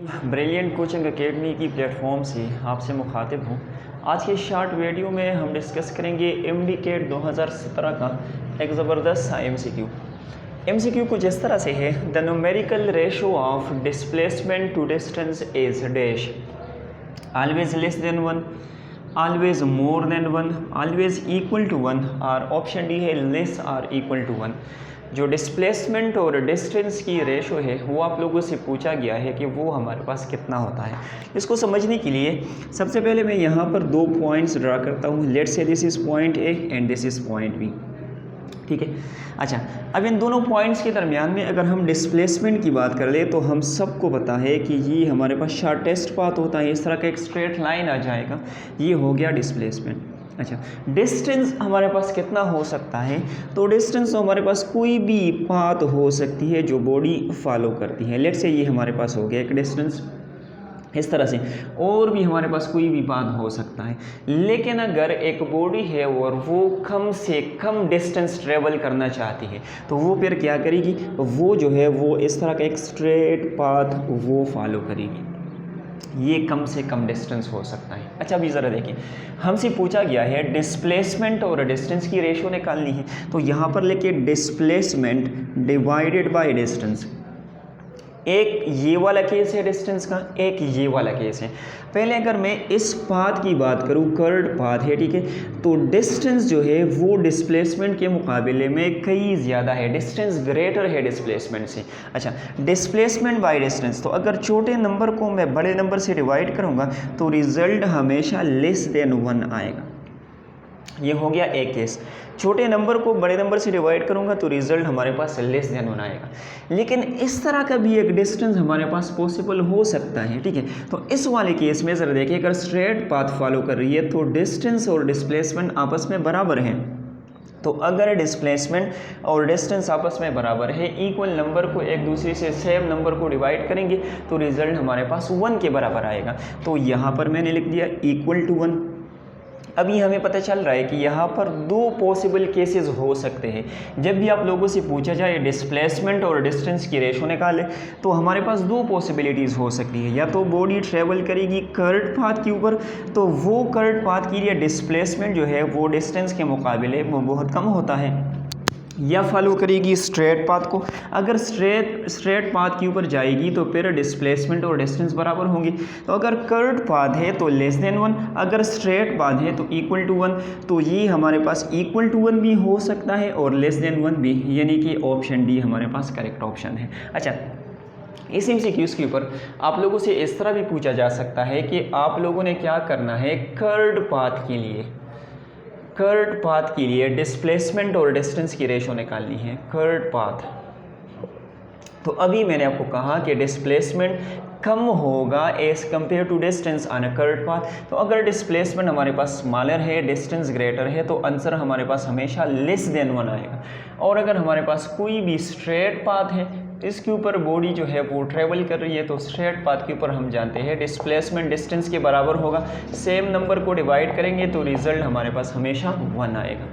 Brilliant coaching academy की platform से आपसे मुखातिब हूँ। आज के शॉर्ट वीडियो में हम डिस्कस करेंगे एमडीकेट 2017 का एक ज़बरदस्त सा एमसीक्यू। एमसीक्यू कुछ इस तरह से है, the numerical ratio of displacement to distance is dash, always less than 1, always more than 1, always equal to 1 और ऑप्शन डी है लेस और इक्वल टू 1। जो डिस्प्लेसमेंट और डिस्टेंस की रेशो है वो आप लोगों से पूछा गया है कि वो हमारे पास कितना होता है। इसको समझने के लिए सबसे पहले मैं यहाँ पर दो पॉइंट्स ड्रा करता हूँ। Let's say this is point A and this is point B, ठीक है। अच्छा, अब इन दोनों पॉइंट्स के दरमियान में अगर हम डिस्प्लेसमेंट की बात कर ले तो हम सबको पता है कि ये हमारे पास शॉर्टेस्ट पाथ होता है, इस तरह का एक स्ट्रेट लाइन आ जाएगा, ये हो गया डिस्प्लेसमेंट। अच्छा, डिस्टेंस हमारे पास कितना हो सकता है? तो डिस्टेंस तो हमारे पास कोई भी पाथ हो सकती है जो बॉडी फॉलो करती है। लेट्स से ये हमारे पास हो गया एक डिस्टेंस इस तरह से, और भी हमारे पास कोई भी पाथ हो सकता है। लेकिन अगर एक बॉडी है और वो कम से कम डिस्टेंस ट्रेवल करना चाहती है तो वो फिर क्या करेगी? वो जो है वो इस तरह का एक स्ट्रेट पाथ वो फॉलो करेगी। ये कम से कम डिस्टेंस हो सकता है। अच्छा, अभी ज़रा देखिए, हमसे पूछा गया है डिस्प्लेसमेंट और डिस्टेंस की रेशो निकालनी है। तो यहाँ पर लेके डिस्प्लेसमेंट डिवाइडेड बाय डिस्टेंस, एक ये वाला केस है डिस्टेंस का, एक ये वाला केस है। पहले अगर मैं इस पाथ की बात करूँ, कर्व्ड पाथ है, ठीक है, तो डिस्टेंस जो है वो डिस्प्लेसमेंट के मुकाबले में कई ज़्यादा है, डिस्टेंस ग्रेटर है डिस्प्लेसमेंट से। अच्छा, डिस्प्लेसमेंट बाय डिस्टेंस, तो अगर छोटे नंबर को मैं बड़े नंबर से डिवाइड करूँगा तो रिज़ल्ट हमेशा लेस देन 1 आएगा। ये हो गया एक केस। छोटे नंबर को बड़े नंबर से डिवाइड करूंगा तो रिजल्ट हमारे पास लेस देन 1 आएगा। लेकिन इस तरह का भी एक डिस्टेंस हमारे पास पॉसिबल हो सकता है, ठीक है। तो इस वाले केस में ज़रा देखिए, अगर स्ट्रेट पाथ फॉलो कर रही है तो डिस्टेंस और डिस्प्लेसमेंट आपस में बराबर हैं। तो अगर डिस्प्लेसमेंट और डिस्टेंस आपस में बराबर है, इक्वल नंबर को एक दूसरे से सेम नंबर को डिवाइड करेंगे तो रिजल्ट हमारे पास 1 के बराबर आएगा। तो यहाँ पर मैंने लिख दिया इक्वल टू 1। अभी हमें पता चल रहा है कि यहाँ पर दो पॉसिबल केसेस हो सकते हैं। जब भी आप लोगों से पूछा जाए डिस्प्लेसमेंट और डिस्टेंस की रेशो निकाले तो हमारे पास दो पॉसिबिलिटीज़ हो सकती है। या तो बॉडी ट्रेवल करेगी कर्व्ड पाथ के ऊपर, तो वो कर्व्ड पाथ के लिए डिस्प्लेसमेंट जो है वो डिस्टेंस के मुकाबले वो बहुत कम होता है, या फॉलो करेगी स्ट्रेट पाथ को। अगर स्ट्रेट पाथ के ऊपर जाएगी तो फिर डिस्प्लेसमेंट और डिस्टेंस बराबर होंगी। तो अगर कर्व्ड पाथ है तो लेस देन 1, अगर स्ट्रेट पाथ है तो इक्वल टू 1। तो ये हमारे पास इक्वल टू 1 भी हो सकता है और लेस देन 1 भी, यानी कि ऑप्शन डी हमारे पास करेक्ट ऑप्शन है। अच्छा, इस एमसीक्यूज़ के ऊपर आप लोगों से इस तरह भी पूछा जा सकता है कि आप लोगों ने क्या करना है, कर्व्ड पाथ के लिए डिस्प्लेसमेंट और डिस्टेंस की रेशो निकालनी है। कर्व्ड पाथ, तो अभी मैंने आपको कहा कि डिस्प्लेसमेंट कम होगा as compare to distance on a curved path. तो अगर डिस्प्लेसमेंट हमारे पास स्मॉलर है, डिस्टेंस ग्रेटर है, तो आंसर हमारे पास हमेशा लेस देन 1 आएगा। और अगर हमारे पास कोई भी स्ट्रेट पाथ है, इसके ऊपर बॉडी जो है वो ट्रेवल कर रही है, तो स्ट्रेट पाथ के ऊपर हम जानते हैं डिस्प्लेसमेंट डिस्टेंस के बराबर होगा। सेम नंबर को डिवाइड करेंगे तो रिजल्ट हमारे पास हमेशा 1 आएगा।